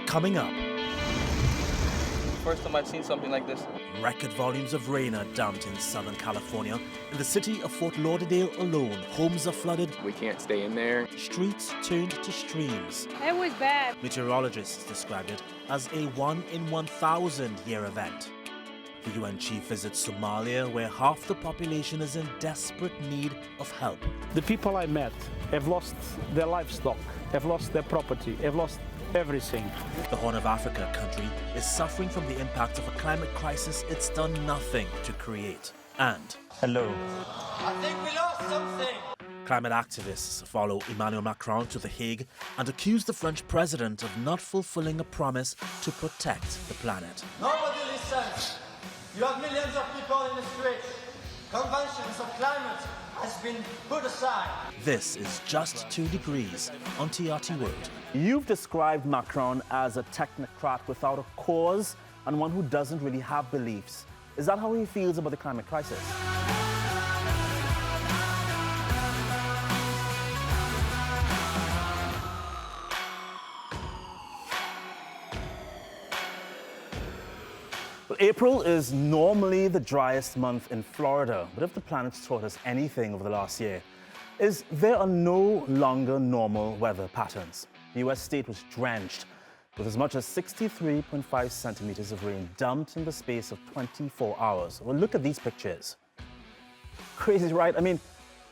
Coming up, First time I've seen something like this. record volumes of rain are dumped in Southern California. In the city of Fort Lauderdale alone, homes are flooded. We can't stay in there. Streets turned to streams. It was bad. Meteorologists described it as a 1 in 1,000 year event. The UN chief visits Somalia, where half the population is in desperate need of help. The people I met have lost their livestock, have lost their property, have lost everything. The Horn of Africa country is suffering from the impact of a climate crisis it's done nothing to create. And hello. I think we lost something. Climate activists follow Emmanuel Macron to The Hague and accuse the French president of not fulfilling a promise to protect the planet. Nobody listens. You have millions of people in the streets. Conventions of climate has been put aside. This is Just 2 Degrees on TRT World. You've described Macron as a technocrat without a cause and one who doesn't really have beliefs. Is that how he feels about the climate crisis? Well, April is normally the driest month in Florida, but if the planet's taught us anything over the last year, is there are no longer normal weather patterns. The US state was drenched with as much as 63.5 centimeters of rain dumped in the space of 24 hours. Well, look at these pictures. Crazy, right? I mean,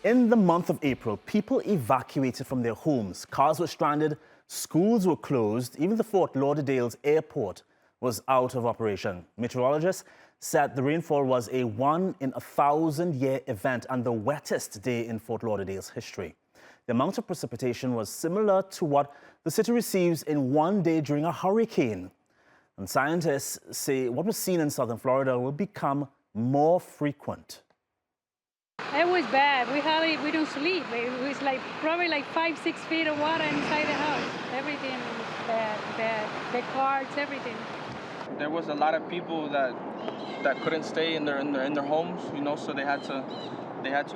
in the month of April, people evacuated from their homes. Cars were stranded, schools were closed, even the Fort Lauderdale's airport was out of operation. Meteorologists said the rainfall was a 1 in 1,000 year event and the wettest day in Fort Lauderdale's history. The amount of precipitation was similar to what the city receives in one day during a hurricane. And scientists say what was seen in southern Florida will become more frequent. It was bad. We don't sleep. It was probably 5-6 feet of water inside the house. Everything was bad. The cars, everything. There was a lot of people that couldn't stay in their homes, you know, so they had to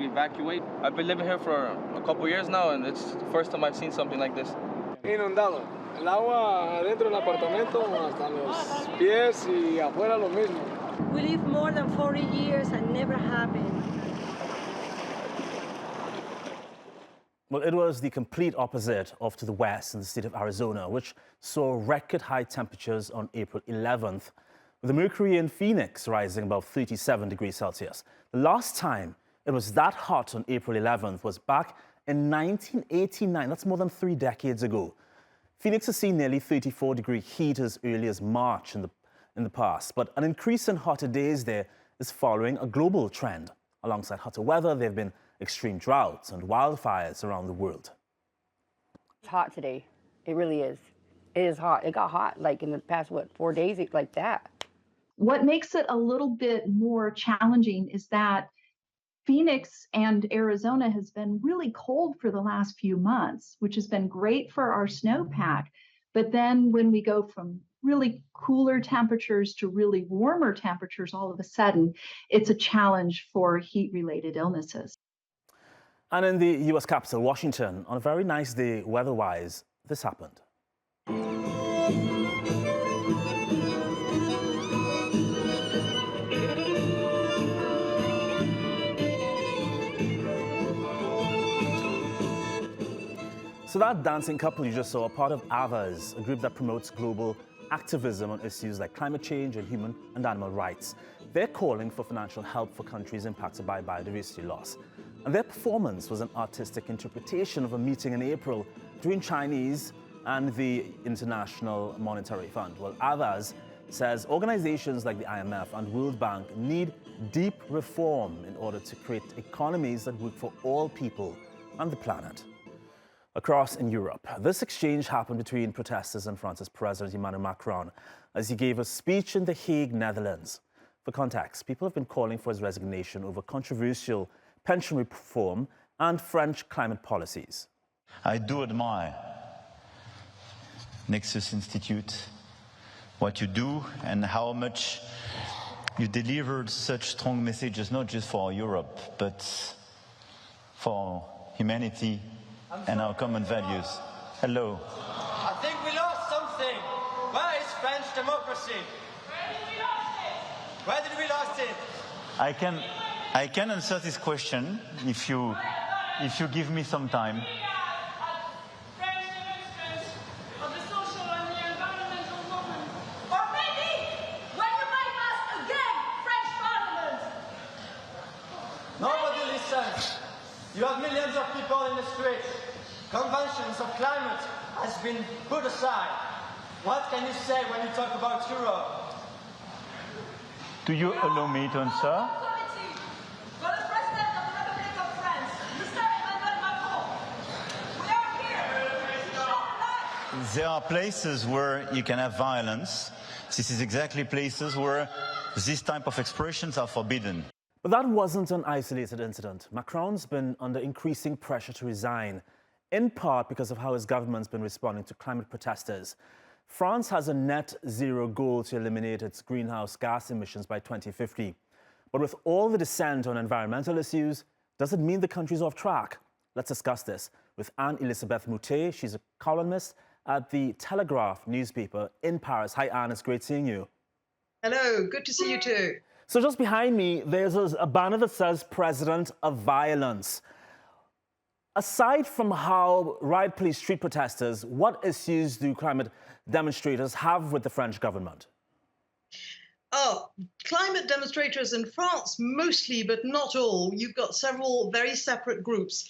evacuate. I've been living here for a couple years now, and it's the first time I've seen something like this. Inundado. El agua adentro del apartamento hasta los pies y afuera lo mismo. We live more than 40 years and never happened. Well, it was the complete opposite off to the west in the state of Arizona, which saw record high temperatures on April 11th, with the mercury in Phoenix rising above 37 degrees Celsius. The last time it was that hot on April 11th was back in 1989. That's more than 3 decades ago. Phoenix has seen nearly 34-degree heat as early as March in the past, but an increase in hotter days there is following a global trend. Alongside hotter weather, there have been extreme droughts and wildfires around the world. It's hot today. It really is. It is hot. It got hot like in the past, 4 days, like that. What makes it a little bit more challenging is that Phoenix and Arizona has been really cold for the last few months, which has been great for our snowpack. But then when we go from really cooler temperatures to really warmer temperatures, all of a sudden, it's a challenge for heat-related illnesses. And in the US capital, Washington, on a very nice day weather-wise, this happened. So that dancing couple you just saw are part of AVAS, a group that promotes global activism on issues like climate change and human and animal rights. They're calling for financial help for countries impacted by biodiversity loss. And their performance was an artistic interpretation of a meeting in April between Chinese and the International Monetary Fund. Well, AVAS says organizations like the IMF and World Bank need deep reform in order to create economies that work for all people and the planet. Across in Europe, this exchange happened between protesters and France's President Emmanuel Macron as he gave a speech in The Hague, Netherlands. For context, people have been calling for his resignation over controversial pension reform and French climate policies. I do admire Nexus Institute, what you do and how much you delivered such strong messages, not just for Europe, but for humanity and our common values. Hello. I think we lost something. French democracy? Where did we lost it? I can answer this question if you give me some time. Nobody listens. You have millions of people in the streets. Conventions of climate has been put aside. What can you say when you talk about Europe? Do you allow me to answer? For the President of the Republic of France, Mr. Emmanuel Macron, we are here. There are places where you can have violence. This is exactly places where this type of expressions are forbidden. But that wasn't an isolated incident. Macron's been under increasing pressure to resign, in part because of how his government's been responding to climate protesters. France has a net zero goal to eliminate its greenhouse gas emissions by 2050. But with all the dissent on environmental issues, does it mean the country's off track? Let's discuss this with Elisabeth Moutet. She's a columnist at the Telegraph newspaper in Paris. Hi, Anne. It's great seeing you. Hello. Good to see you too. So just behind me, there's a banner that says President of Violence. Aside from how riot police treat protesters, what issues do climate demonstrators have with the French government? Climate demonstrators in France, mostly, but not all. You've got several very separate groups.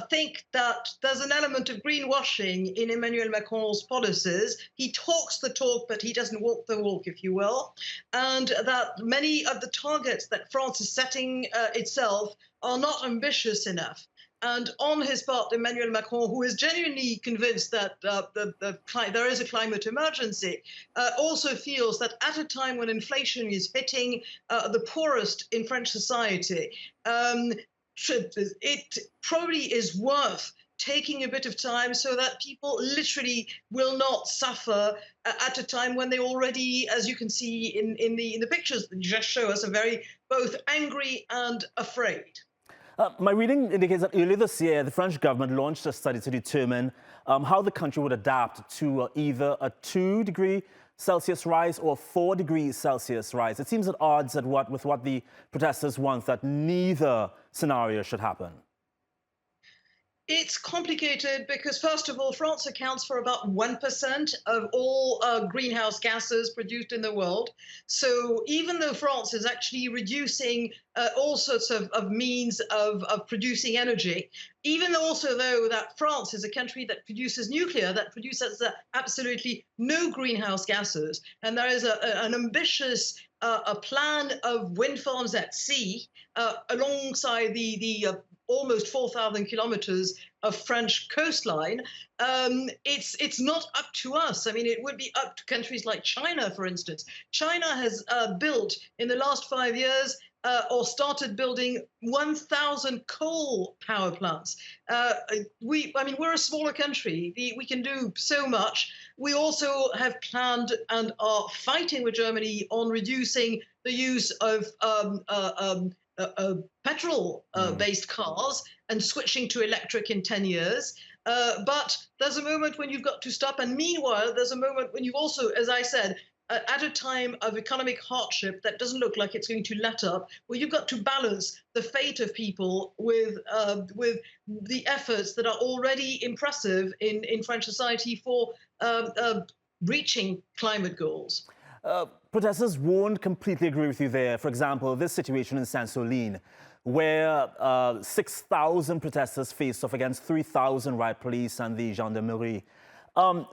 Think that there's an element of greenwashing in Emmanuel Macron's policies. He talks the talk, but he doesn't walk the walk, if you will. And that many of the targets that France is setting itself are not ambitious enough. And on his part, Emmanuel Macron, who is genuinely convinced that there is a climate emergency, also feels that at a time when inflation is hitting the poorest in French society, it probably is worth taking a bit of time so that people literally will not suffer at a time when they already, as you can see in the pictures that you just show us, are very both angry and afraid. My reading indicates that earlier this year, the French government launched a study to determine how the country would adapt to either a 2-degree Celsius rise or 4 degrees Celsius rise. It seems at odds with what the protesters want, that neither scenario should happen. It's complicated because, first of all, France accounts for about 1% of all greenhouse gases produced in the world. So even though France is actually reducing all sorts of means of producing energy, even also though that France is a country that produces nuclear, that produces absolutely no greenhouse gases, and there is an ambitious a plan of wind farms at sea alongside the almost 4,000 kilometers of French coastline, it's not up to us. I mean, it would be up to countries like China, for instance. China has built in the last 5 years or started building 1,000 coal power plants. We're a smaller country. We can do so much. We also have planned and are fighting with Germany on reducing the use of petrol-based cars and switching to electric in 10 years. But there's a moment when you've got to stop. And meanwhile, there's a moment when you've also, as I said, at a time of economic hardship that doesn't look like it's going to let up, where you've got to balance the fate of people with the efforts that are already impressive in French society for reaching climate goals. Protesters won't completely agree with you there. For example, this situation in Saint-Soline, where 6,000 protesters faced off against 3,000 riot police and the gendarmerie.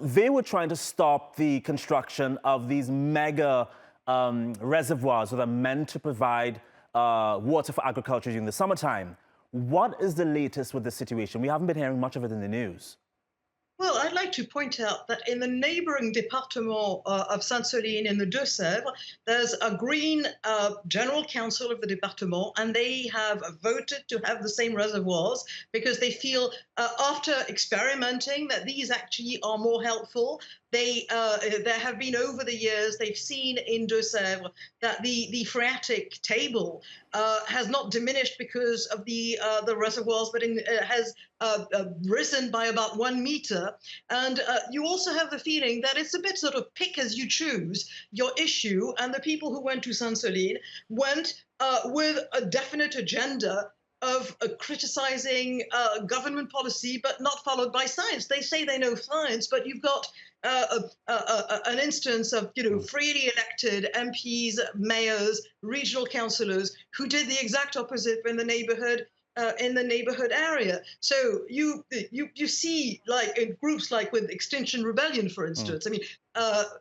They were trying to stop the construction of these mega reservoirs that are meant to provide water for agriculture during the summertime. What is the latest with this situation? We haven't been hearing much of it in the news. Well, I'd like to point out that in the neighboring département of Sainte-Soline in the Deux-Sèvres, there's a green general council of the département, and they have voted to have the same reservoirs because they feel, after experimenting, that these actually are more helpful there have been over the years, they've seen in Deux-Sèvres that the phreatic table has not diminished because of the reservoirs, but has risen by about 1 meter. And you also have the feeling that it's a bit sort of pick as you choose your issue. And the people who went to Sainte-Soline went with a definite agenda of criticizing government policy, but not followed by science. They say they know science, but you've got an instance of freely elected MPs, mayors, regional councillors who did the exact opposite in the neighbourhood area. So you see, like in groups like with Extinction Rebellion, for instance. I mean,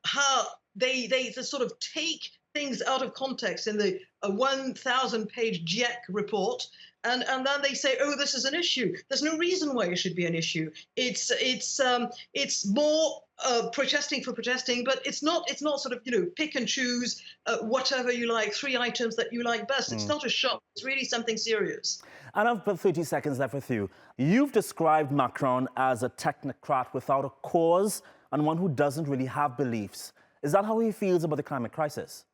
how they sort of take things out of context in the 1,000-page GIEC report. And then they say, oh, this is an issue. There's no reason why it should be an issue. It's more protesting for protesting, but it's not sort of pick and choose whatever you like, 3 items that you like best. It's not a shop. It's really something serious. And I've got 30 seconds left with you. You've described Macron as a technocrat without a cause and one who doesn't really have beliefs. Is that how he feels about the climate crisis?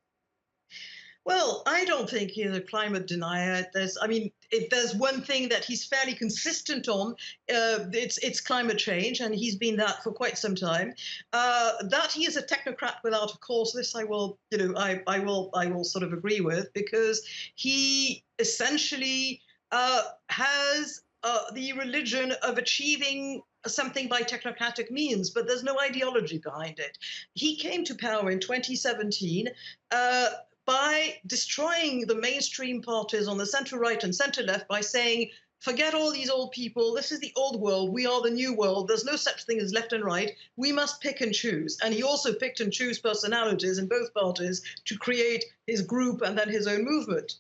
Well, I don't think he's a climate denier. If there's one thing that he's fairly consistent on, it's climate change, and he's been that for quite some time. That he is a technocrat without a cause, this I will sort of agree with, because he essentially has the religion of achieving something by technocratic means, but there's no ideology behind it. He came to power in 2017 by destroying the mainstream parties on the centre-right and centre-left by saying, forget all these old people, this is the old world, we are the new world, there's no such thing as left and right, we must pick and choose. And he also picked and chose personalities in both parties to create his group and then his own movement.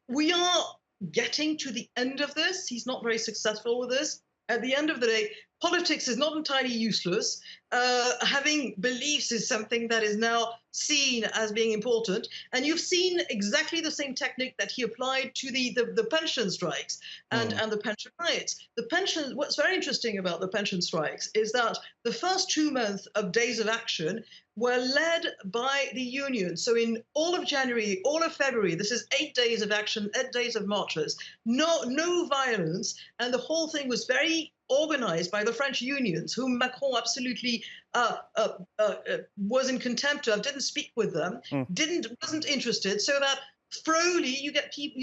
We are getting to the end of this. He's not very successful with this. At the end of the day, politics is not entirely useless. Having beliefs is something that is now seen as being important. And you've seen exactly the same technique that he applied to the pension strikes and the pension riots. What's very interesting about the pension strikes is that the first 2 months of days of action were led by the union. So in all of January, all of February, this is 8 days of action, 8 days of marches, no violence, and the whole thing was very organized by the French unions, whom Macron absolutely was in contempt of, didn't speak with them, wasn't interested, so that slowly you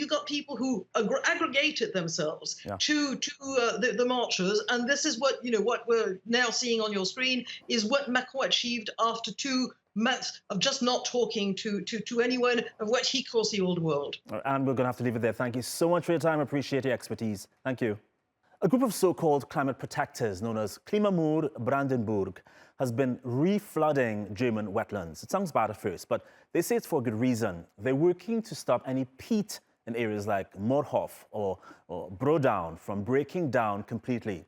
got people who aggregated themselves to the marchers, and this is what we're now seeing on your screen is what Macron achieved after 2 months of just not talking to anyone of what he calls the old world. And we're going to have to leave it there. Thank you so much for your time. I appreciate your expertise. Thank you. A group of so-called climate protectors known as Klimamur Brandenburg has been reflooding German wetlands. It sounds bad at first, but they say it's for a good reason. They're working to stop any peat in areas like Moorhof or Brodown from breaking down completely.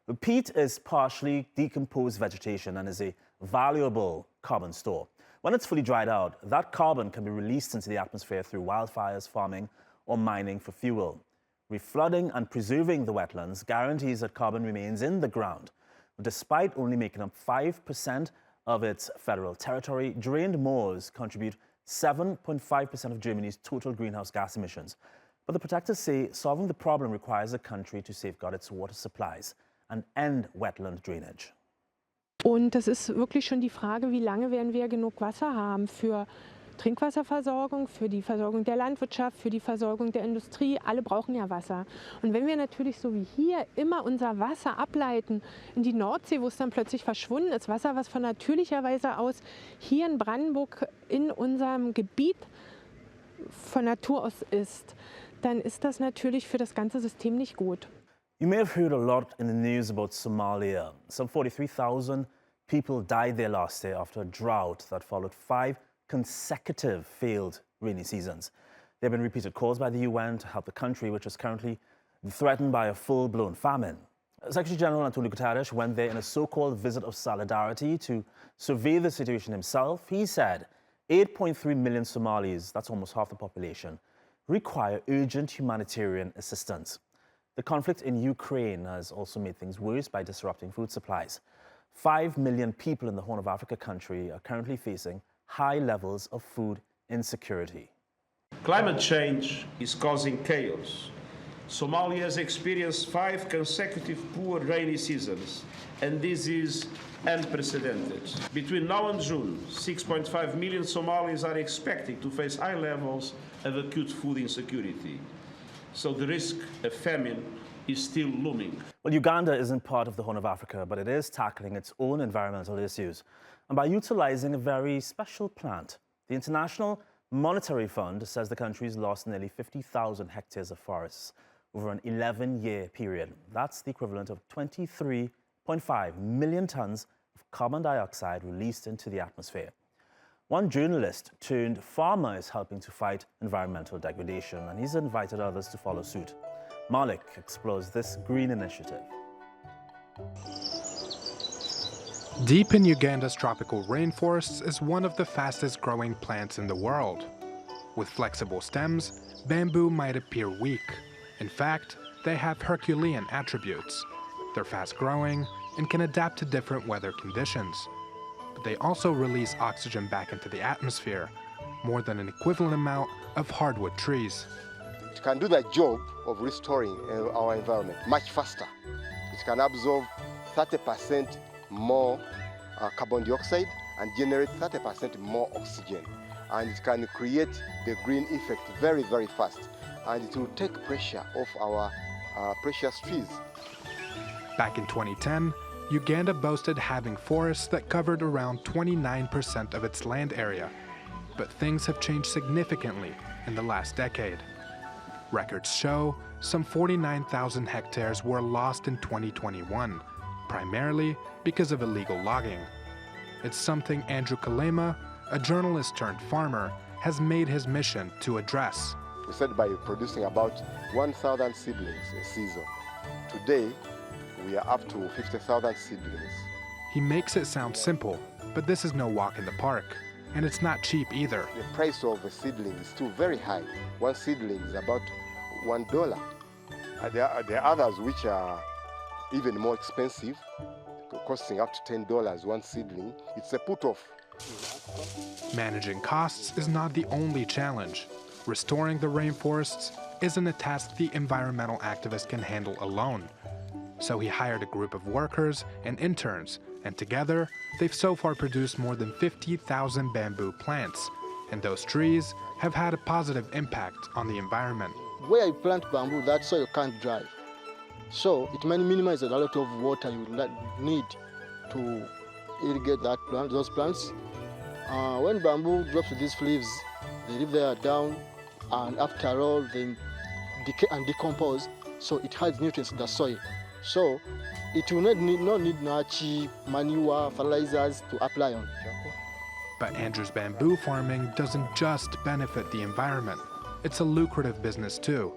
The peat is partially decomposed vegetation and is a valuable carbon store. When it's fully dried out, that carbon can be released into the atmosphere through wildfires, farming, or mining for fuel. Reflooding and preserving the wetlands guarantees that carbon remains in the ground. Despite only making up 5% of its federal territory, drained moors contribute 7.5% of Germany's total greenhouse gas emissions. But the protectors say solving the problem requires the country to safeguard its water supplies and end wetland drainage. Und das ist wirklich schon die Frage, wie lange werden wir genug Wasser haben für Trinkwasserversorgung, für die Versorgung der Landwirtschaft, für die Versorgung der Industrie. Alle brauchen ja Wasser. Und wenn wir natürlich so wie hier immer unser Wasser ableiten in die Nordsee, wo es dann plötzlich verschwunden ist, Wasser, was von natürlicher Weise aus hier in Brandenburg in unserem Gebiet von Natur aus ist, dann ist das natürlich für das ganze System nicht gut. You may have heard a lot in the news about Somalia. Some 43,000 people died there last year after a drought that followed 5 consecutive failed rainy seasons. There have been repeated calls by the UN to help the country, which is currently threatened by a full-blown famine. Secretary General Antonio Guterres went there in a so-called visit of solidarity to survey the situation himself. He said 8.3 million Somalis, that's almost half the population, require urgent humanitarian assistance. The conflict in Ukraine has also made things worse by disrupting food supplies. 5 million people in the Horn of Africa country are currently facing high levels of food insecurity. Climate change is causing chaos. Somalia has experienced 5 consecutive poor rainy seasons, and this is unprecedented. Between now and June, 6.5 million Somalis are expected to face high levels of acute food insecurity. So the risk of famine is still looming. Well, Uganda isn't part of the Horn of Africa, but it is tackling its own environmental issues. And by utilizing a very special plant, the International Monetary Fund says the country's lost nearly 50,000 hectares of forests over an 11-year period. That's the equivalent of 23.5 million tons of carbon dioxide released into the atmosphere. One journalist turned farmer is helping to fight environmental degradation, and he's invited others to follow suit. Malik explores this green initiative. Deep in Uganda's tropical rainforests is one of the fastest growing plants in the world. With flexible stems, bamboo might appear weak. In fact, they have Herculean attributes. They're fast growing and can adapt to different weather conditions. But they also release oxygen back into the atmosphere, more than an equivalent amount of hardwood trees. It can do the job of restoring our environment much faster. It can absorb 30% more carbon dioxide and generate 30% more oxygen. And it can create the green effect very, very fast. And it will take pressure off our precious trees. Back in 2010, Uganda boasted having forests that covered around 29% of its land area. But things have changed significantly in the last decade. Records show some 49,000 hectares were lost in 2021, primarily because of illegal logging. It's something Andrew Kalema, a journalist turned farmer, has made his mission to address. We started by producing about 1,000 seedlings a season. Today, we are up to 50,000 seedlings. He makes it sound simple, but this is no walk in the park. And it's not cheap either. The price of a seedling is still very high. One seedling is about $1. There are others which are even more expensive, costing up to $10 one seedling. It's a put-off. Managing costs is not the only challenge. Restoring the rainforests isn't a task the environmental activist can handle alone. So he hired a group of workers and interns, and together, they've so far produced more than 50,000 bamboo plants, and those trees have had a positive impact on the environment. Where you plant bamboo, that soil can't dry. So it minimizes a lot of water you need to irrigate that plant, those plants. When bamboo drops these leaves, they leave there down, and after all, they decay and decompose, so it has nutrients in the soil. So it will not need much manure, fertilizers to apply on. But Andrew's bamboo farming doesn't just benefit the environment. It's a lucrative business too.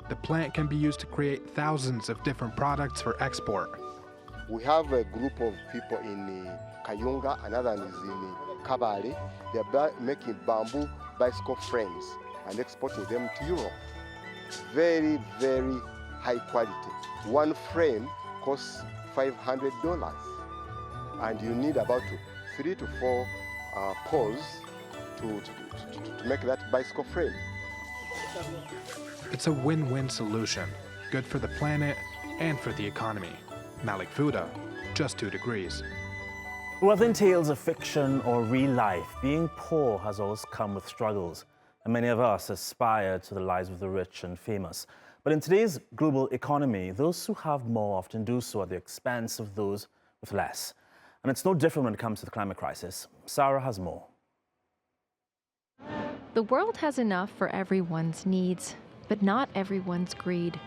The plant can be used to create thousands of different products for export. We have a group of people in Kayunga, another is in Kabale. They're making bamboo bicycle frames and exporting them to Europe. Very, very high quality. One frame costs $500, and you need about 3 to 4 poles to make that bicycle frame. It's a win-win solution, good for the planet and for the economy. Malik Fuda, just 2 degrees. Whether in tales of fiction or real life, being poor has always come with struggles, and many of us aspire to the lives of the rich and famous. But in today's global economy, those who have more often do so at the expense of those with less. And it's no different when it comes to the climate crisis. Sarah has more. The world has enough for everyone's needs, but not everyone's greed.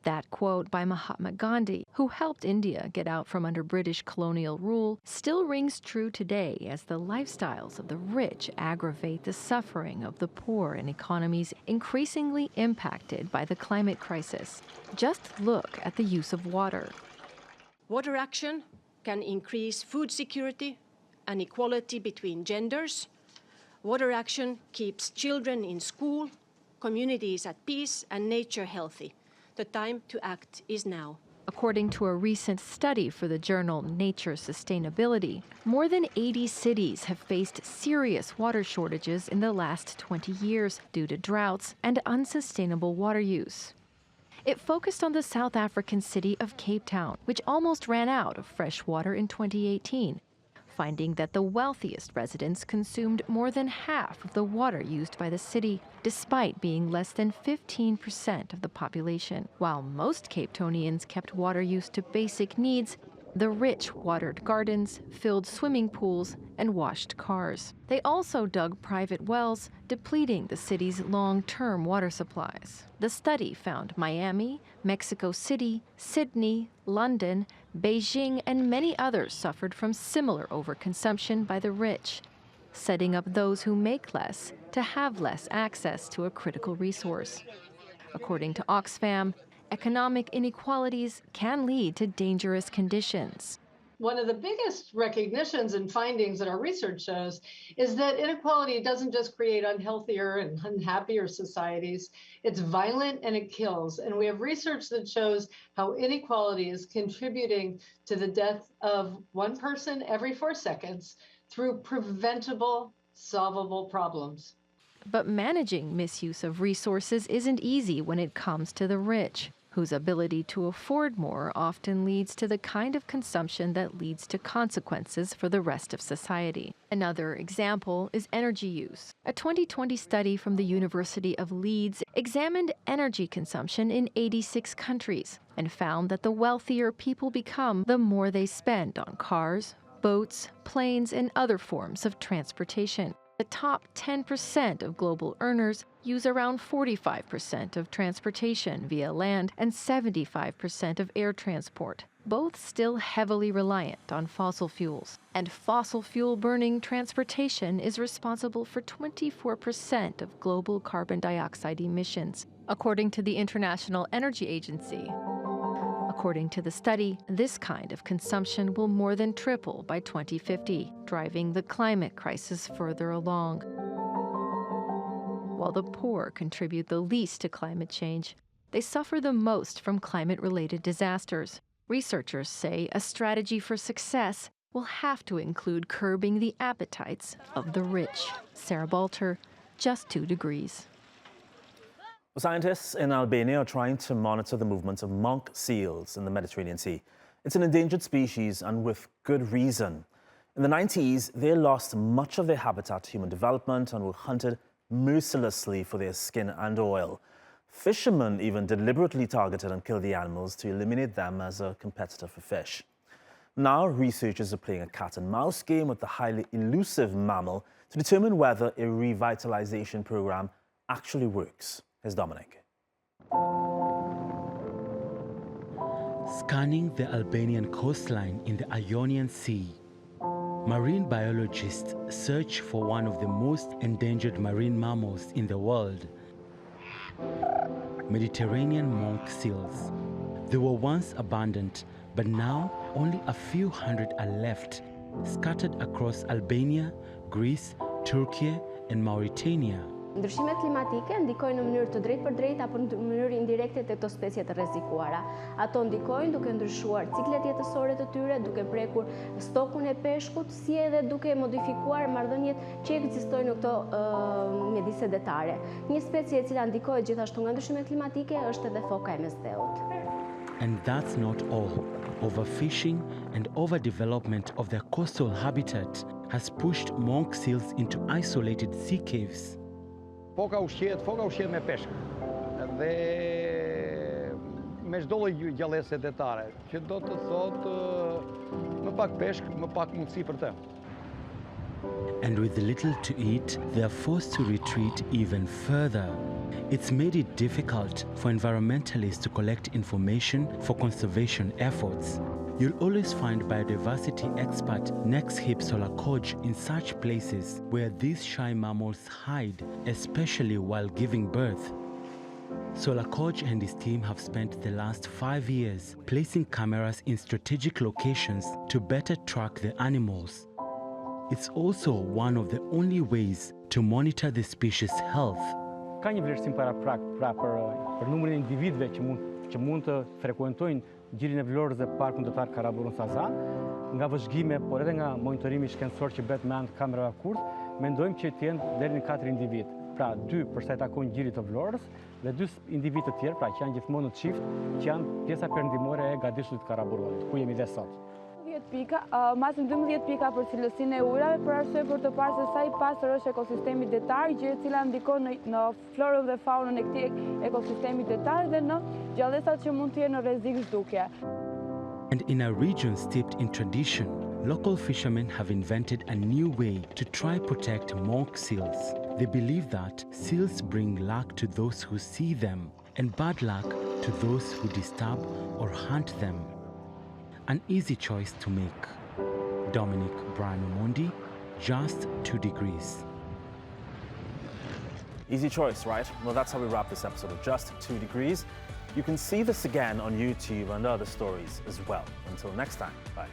That quote by Mahatma Gandhi, who helped India get out from under British colonial rule, still rings true today as the lifestyles of the rich aggravate the suffering of the poor in economies increasingly impacted by the climate crisis. Just look at the use of water. Water action can increase food security and equality between genders. Water action keeps children in school, communities at peace, and nature healthy. The time to act is now. According to a recent study for the journal Nature Sustainability, more than 80 cities have faced serious water shortages in the last 20 years due to droughts and unsustainable water use. It focused on the South African city of Cape Town, which almost ran out of fresh water in 2018, finding that the wealthiest residents consumed more than half of the water used by the city, despite being less than 15% of the population. While most Cape Townians kept water use to basic needs, the rich watered gardens, filled swimming pools, and washed cars. They also dug private wells, depleting the city's long-term water supplies. The study found Miami, Mexico City, Sydney, London, Beijing, and many others suffered from similar overconsumption by the rich, setting up those who make less to have less access to a critical resource. According to Oxfam, economic inequalities can lead to dangerous conditions. One of the biggest recognitions and findings that our research shows is that inequality doesn't just create unhealthier and unhappier societies, it's violent and it kills. And we have research that shows how inequality is contributing to the death of one person every 4 seconds through preventable, solvable problems. But managing misuse of resources isn't easy when it comes to the rich, whose ability to afford more often leads to the kind of consumption that leads to consequences for the rest of society. Another example is energy use. A 2020 study from the University of Leeds examined energy consumption in 86 countries and found that the wealthier people become, the more they spend on cars, boats, planes, and other forms of transportation. The top 10% of global earners use around 45% of transportation via land and 75% of air transport, both still heavily reliant on fossil fuels. And fossil fuel burning transportation is responsible for 24% of global carbon dioxide emissions, according to the International Energy Agency. According to the study, this kind of consumption will more than triple by 2050, driving the climate crisis further along. While the poor contribute the least to climate change, they suffer the most from climate-related disasters. Researchers say a strategy for success will have to include curbing the appetites of the rich. Sarah Balter, Just 2 Degrees. Scientists in Albania are trying to monitor the movements of monk seals in the Mediterranean Sea. It's an endangered species, and with good reason. In the 90s, they lost much of their habitat to human development and were hunted mercilessly for their skin and oil. Fishermen even deliberately targeted and killed the animals to eliminate them as a competitor for fish. Now, researchers are playing a cat-and-mouse game with the highly elusive mammal to determine whether a revitalization program actually works. Here's Dominic. Scanning the Albanian coastline in the Ionian Sea, marine biologists search for one of the most endangered marine mammals in the world, Mediterranean monk seals. They were once abundant, but now only a few hundred are left, scattered across Albania, Greece, Turkey, and Mauritania. Ndryshimet klimatike ndikojnë në mënyrë të drejtpërdrejtë apo në mënyrë indirekte te këto specie të rrezikuara. Ato ndikojnë duke ndryshuar ciklet jetësore të tyre, duke prekur stokun e peshkut, si edhe duke modifikuar marrëdhëniet që ekzistojnë në këto mjedise detare. Një specie e cila ndikohet gjithashtu nga ndryshimet klimatike është edhe foka e mesdheut. And that's not all. Overfishing and overdevelopment of their coastal habitat has pushed monk seals into isolated sea caves. Foka ushqet me peshk dhe me çdo lloj gjallëse detare, që do të thotë më pak peshk, më pak mundësi për të. And with little to eat, they are forced to retreat even further. It's made it difficult for environmentalists to collect information for conservation efforts. You'll always find biodiversity expert Nexhip Solakoj in such places where these shy mammals hide, especially while giving birth. Solakoj and his team have spent the last 5 years placing cameras in strategic locations to better track the animals. It's also one of the only ways to monitor the species' health. Ka një vlerësim paraprak për numrin e individëve që mund të frekuentojnë gjirin e vlorës dhe parkun ndërtar Karaburun Saza. Nga vëzhgime, por edhe nga monitorimi shkencor që bëhet me anë të kamerave kurth, mendojmë që të jenë deri në 4 individ. Pra 2 për sa i takon gjirit të vlorës dhe 2 individ të tjerë, pra që janë gjithmonë në çift, që janë pjesa perëndimore e gadishullit të Karaburunit, ku jemi dhe sot. Masim 12 pika për cilësinë e ujrave, për arsye për të parë se sa i pastër është ekosistemi detar, gjë e cila ndikon në florën dhe faunën e këtij ekosistemi detar dhe në gjallësat që mund të jenë në rrezik zhdukje. And in a region steeped in tradition, local fishermen have invented a new way to try protect monk seals. They believe that seals bring luck to those who see them and bad luck to those who disturb or hunt them. An easy choice to make. Dominic Brian Omondi, Just 2 Degrees. Easy choice, right? Well, that's how we wrap this episode of Just 2 Degrees. You can see this again on YouTube and other stories as well. Until next time, bye.